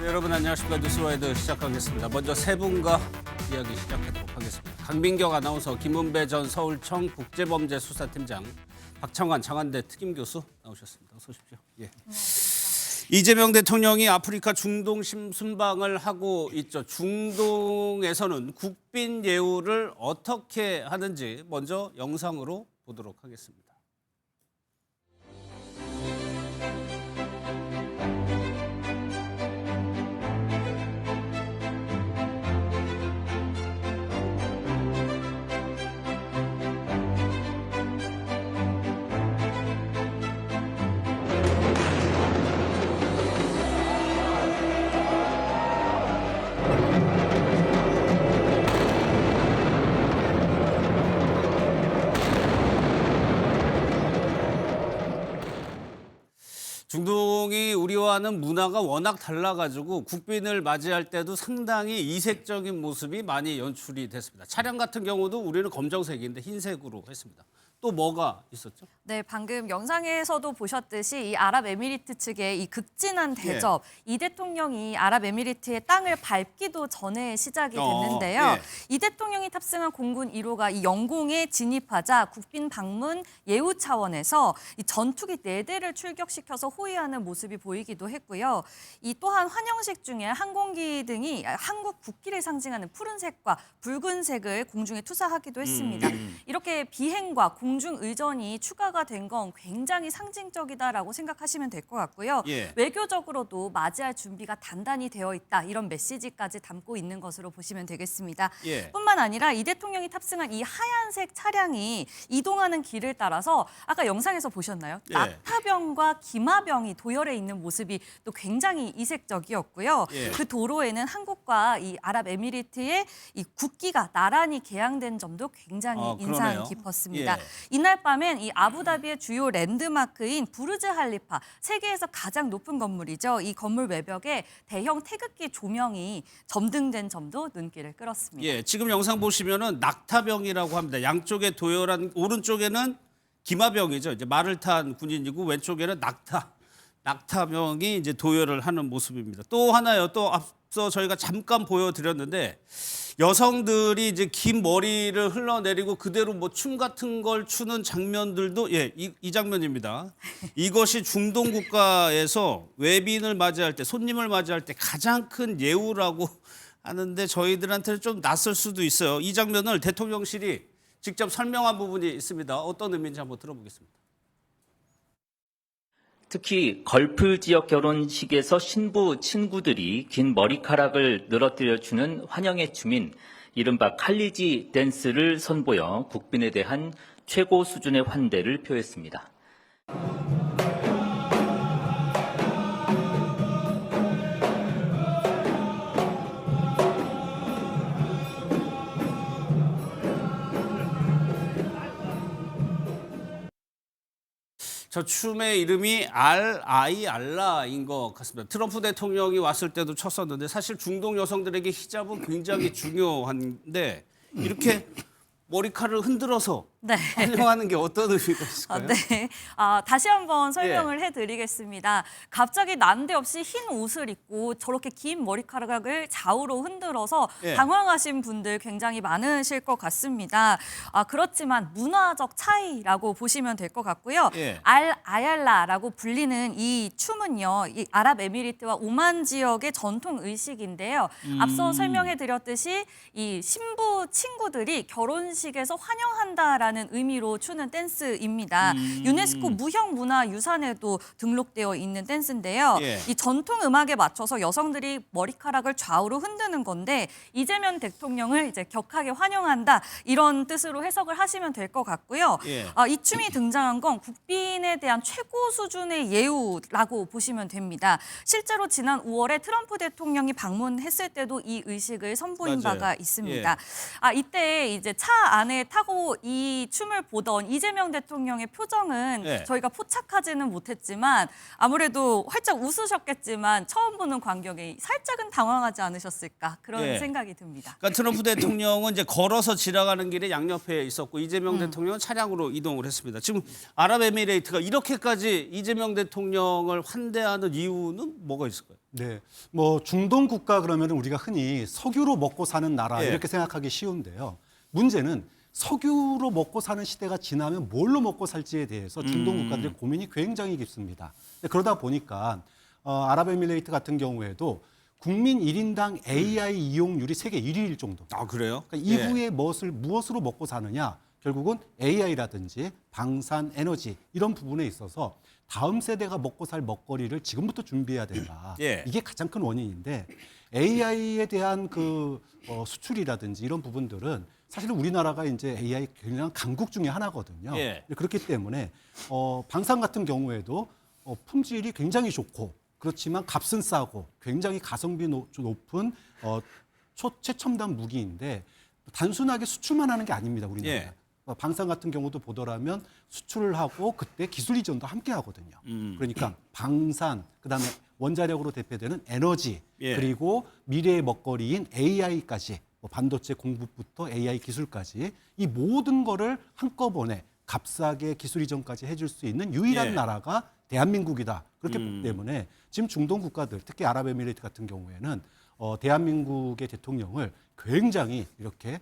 네, 여러분 안녕하십니까. 뉴스와이드 시작하겠습니다. 먼저 세 분과 이야기 시작하도록 하겠습니다. 강민경 아나운서, 김은배 전 서울청 국제범죄수사팀장, 박창환 장한대 특임교수 나오셨습니다. 어서 오십시오. 예. 이재명 대통령이 아프리카 중동 순방을 하고 있죠. 중동에서는 국빈 예우를 어떻게 하는지 먼저 영상으로 보도록 하겠습니다. 중동이 우리와는 문화가 워낙 달라가지고 국빈을 맞이할 때도 상당히 이색적인 모습이 많이 연출이 됐습니다. 차량 같은 경우도 우리는 검정색인데 흰색으로 했습니다. 또 뭐가 있었죠? 네, 방금 영상에서도 보셨듯이 이 아랍에미리트 측의 이 극진한 대접, 이 대통령이 아랍에미리트의 땅을 밟기도 전에 시작이 됐는데요. 이 대통령이 탑승한 공군 1호가 이 영공에 진입하자 국빈 방문 예우 차원에서 이 전투기 4대를 출격시켜서 호위하는 모습이 보이기도 했고요. 이 또한 환영식 중에 항공기 등이 한국 국기를 상징하는 푸른색과 붉은색을 공중에 투사하기도 했습니다. 이렇게 비행과 공중 의전이 추가가 된 건 굉장히 상징적이다라고 생각하시면 될 것 같고요. 외교적으로도 맞이할 준비가 단단히 되어 있다. 이런 메시지까지 담고 있는 것으로 보시면 되겠습니다. 뿐만 아니라 이 대통령이 탑승한 이 하얀색 차량이 이동하는 길을 따라서 아까 영상에서 보셨나요? 낙타병과 기마병이 도열해 있는 모습이 또 굉장히 이색적이었고요. 그 도로에는 한국과 이 아랍에미리트의 이 국기가 나란히 개양된 점도 굉장히 인상 깊었습니다. 이날 밤엔 이 아부다비의 주요 랜드마크인 부르즈 할리파, 세계에서 가장 높은 건물이죠. 이 건물 외벽에 대형 태극기 조명이 점등된 점도 눈길을 끌었습니다. 지금 영상 보시면은 낙타병이라고 합니다. 양쪽에 도열한, 오른쪽에는 기마병이죠. 이제 말을 탄 군인이고 왼쪽에는 낙타병이 이제 도열을 하는 모습입니다. 또 하나요. 또 앞서 저희가 잠깐 보여드렸는데 여성들이 이제 긴 머리를 흘러내리고 그대로 뭐 춤 같은 걸 추는 장면들도 이 장면입니다. 이것이 중동 국가에서 외빈을 맞이할 때, 손님을 맞이할 때 가장 큰 예우라고 하는데 저희들한테는 좀 낯설 수도 있어요. 이 장면을 대통령실이 직접 설명한 부분이 있습니다. 어떤 의미인지 한번 들어보겠습니다. 특히 걸프 지역 결혼식에서 신부 친구들이 긴 머리카락을 늘어뜨려 주는 환영의 춤인 이른바 칼리지 댄스를 선보여 국빈에 대한 최고 수준의 환대를 표했습니다. 저 춤의 이름이 알라인 것 같습니다. 트럼프 대통령이 왔을 때도 췄었는데 사실 중동 여성들에게 히잡은 굉장히 중요한데 이렇게 머리카락을 흔들어서 환영하는 게 어떤 의미가 있을까요? 다시 한번 설명을 해드리겠습니다. 갑자기 난데없이 흰 옷을 입고 저렇게 긴 머리카락을 좌우로 흔들어서 당황하신 분들 굉장히 많으실 것 같습니다. 그렇지만 문화적 차이라고 보시면 될 것 같고요. 아얄라라고 불리는 이 춤은요, 이 아랍에미리트와 오만 지역의 전통 의식인데요. 앞서 설명해드렸듯이 이 신부 친구들이 결혼식에서 환영한다라는 의미로 추는 댄스입니다. 유네스코 무형문화유산에도 등록되어 있는 댄스인데요. 이 전통 음악에 맞춰서 여성들이 머리카락을 좌우로 흔드는 건데 이재명 대통령을 이제 격하게 환영한다 이런 뜻으로 해석을 하시면 될 것 같고요. 이 춤이 등장한 건 국빈에 대한 최고 수준의 예우라고 보시면 됩니다. 실제로 지난 5월에 트럼프 대통령이 방문했을 때도 이 의식을 선보인 바가 있습니다. 이때 이제 차 안에 타고 이 이 춤을 보던 이재명 대통령의 표정은 네. 저희가 포착하지는 못했지만 아무래도 활짝 웃으셨겠지만 처음 보는 관객이 살짝은 당황하지 않으셨을까 그런 예. 생각이 듭니다. 그러니까 트럼프 대통령은 이제 걸어서 지나가는 길에 양옆에 있었고 이재명 대통령은 차량으로 이동을 했습니다. 지금 아랍에미레이트가 이렇게까지 이재명 대통령을 환대하는 이유는 뭐가 있을까요? 네, 뭐 중동 국가 그러면 우리가 흔히 석유로 먹고 사는 나라 예. 이렇게 생각하기 쉬운데요. 문제는 석유로 먹고 사는 시대가 지나면 뭘로 먹고 살지에 대해서 중동 국가들의 고민이 굉장히 깊습니다. 그러다 보니까 아랍에미레이트 같은 경우에도 국민 1인당 AI 이용률이 세계 1위일 정도. 아 그래요? 그러니까 이후에 무엇으로 먹고 사느냐? 결국은 AI라든지 방산, 에너지 이런 부분에 있어서 다음 세대가 먹고 살 먹거리를 지금부터 준비해야 된다. 예. 이게 가장 큰 원인인데 AI에 대한 수출이라든지 이런 부분들은 사실 우리나라가 이제 AI 굉장히 강국 중에 하나거든요. 예. 그렇기 때문에 방산 같은 경우에도 품질이 굉장히 좋고 그렇지만 값은 싸고 굉장히 가성비 높은 최첨단 무기인데 단순하게 수출만 하는 게 아닙니다. 우리나라. 예. 방산 같은 경우도 보더라면 수출을 하고 그때 기술 이전도 함께 하거든요. 그러니까 방산, 그다음에 원자력으로 대표되는 에너지, 예. 그리고 미래의 먹거리인 AI까지 반도체 공급부터 AI 기술까지 이 모든 거를 한꺼번에 값싸게 기술 이전까지 해줄 수 있는 유일한 예. 나라가 대한민국이다. 그렇기 때문에 지금 중동 국가들, 특히 아랍에미레이트 같은 경우에는 대한민국의 대통령을 굉장히 이렇게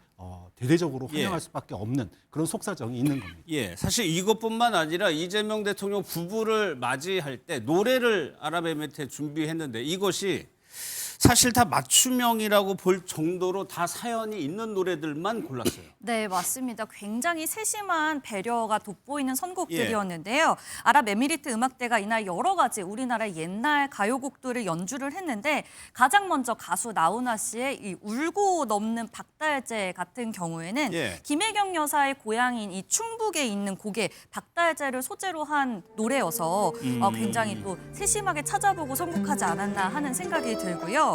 대대적으로 환영할 예. 수밖에 없는 그런 속사정이 있는 겁니다. 예, 사실 이것뿐만 아니라 이재명 대통령 부부를 맞이할 때 노래를 아랍에미리트에 준비했는데 이것이 사실 다 맞춤형이라고 볼 정도로 다 사연이 있는 노래들만 골랐어요. 네, 맞습니다. 굉장히 세심한 배려가 돋보이는 선곡들이었는데요. 아랍에미리트 음악대가 이날 여러 가지 우리나라 옛날 가요곡들을 연주를 했는데 가장 먼저 가수 나훈아 씨의 이 울고 넘는 박달재 같은 경우에는 예. 김혜경 여사의 고향인 이 충북에 있는 곡에 박달재를 소재로 한 노래여서 굉장히 또 세심하게 찾아보고 선곡하지 않았나 하는 생각이 들고요.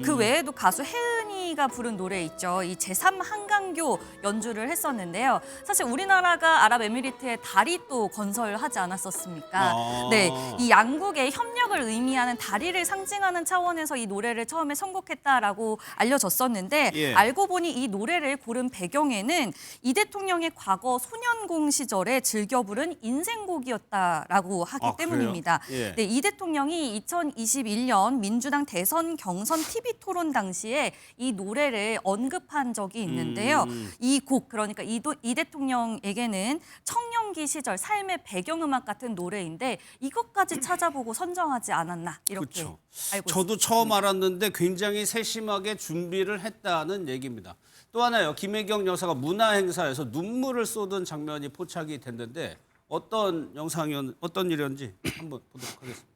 그 외에도 가수 혜은이가 부른 노래 있죠. 이 제3한강교 연주를 했었는데요. 사실 우리나라가 아랍에미리트에 다리 또 건설하지 않았었습니까? 아. 네, 이 양국의 협력을 의미하는 다리를 상징하는 차원에서 이 노래를 처음에 선곡했다라고 알려졌었는데 예. 알고 보니 이 노래를 고른 배경에는 이 대통령의 과거 소년공 시절에 즐겨 부른 인생곡이었다라고 하기 아, 때문입니다. 그래요? 예. 네, 이 대통령이 2021년 민주당 대선 경선 TV 토론 당시에 이 노래를 언급한 적이 있는데요. 이 곡, 그러니까 이 대통령에게는 청년기 시절 삶의 배경음악 같은 노래인데 이것까지 찾아보고 선정하지 않았나 이렇게 그렇죠. 알고 저도 있습니다. 처음 알았는데 굉장히 세심하게 준비를 했다는 얘기입니다. 또 하나요. 김혜경 여사가 문화행사에서 눈물을 쏟은 장면이 포착이 됐는데 어떤 일이었는지 한번 보도록 하겠습니다.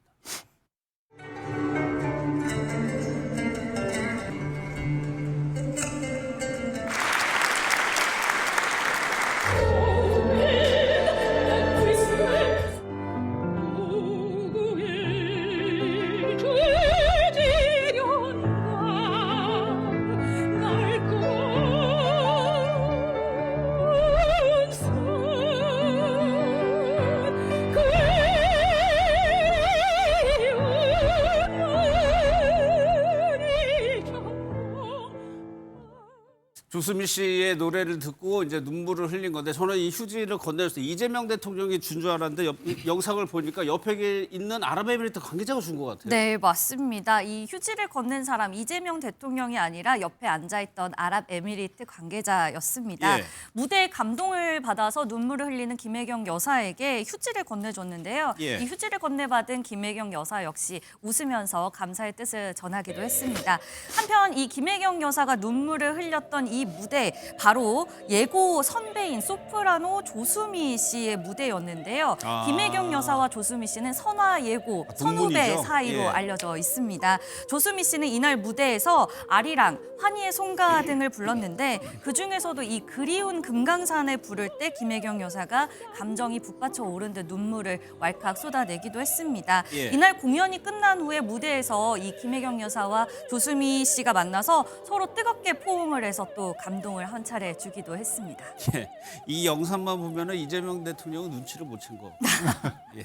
조수미 씨의 노래를 듣고 이제 눈물을 흘린 건데 저는 이 휴지를 건네줬어요. 이재명 대통령이 준 줄 알았는데 영상을 보니까 옆에 있는 아랍에미리트 관계자가 준 것 같아요. 네, 맞습니다. 이 휴지를 건넨 사람 이재명 대통령이 아니라 옆에 앉아있던 아랍에미리트 관계자였습니다. 예. 무대에 감동을 받아서 눈물을 흘리는 김혜경 여사에게 휴지를 건네줬는데요. 예. 이 휴지를 건네받은 김혜경 여사 역시 웃으면서 감사의 뜻을 전하기도 했습니다. 한편 이 김혜경 여사가 눈물을 흘렸던 이 무대 바로 예고 선배인 소프라노 조수미 씨의 무대였는데요. 아. 김혜경 여사와 조수미 씨는 선화 예고 선후배 동문이죠? 사이로 예. 알려져 있습니다. 조수미 씨는 이날 무대에서 아리랑, 환희의 송가 등을 불렀는데 그중에서도 이 그리운 금강산을 부를 때 김혜경 여사가 감정이 북받쳐 오른 듯 눈물을 왈칵 쏟아내기도 했습니다. 예. 이날 공연이 끝난 후에 무대에서 이 김혜경 여사와 조수미 씨가 만나서 서로 뜨겁게 포옹을 해서 또 모습도 감동을 한 차례 주기도 했습니다. 예, 이 영상만 보면은 이재명 대통령은 눈치를 못 챈 거. 예.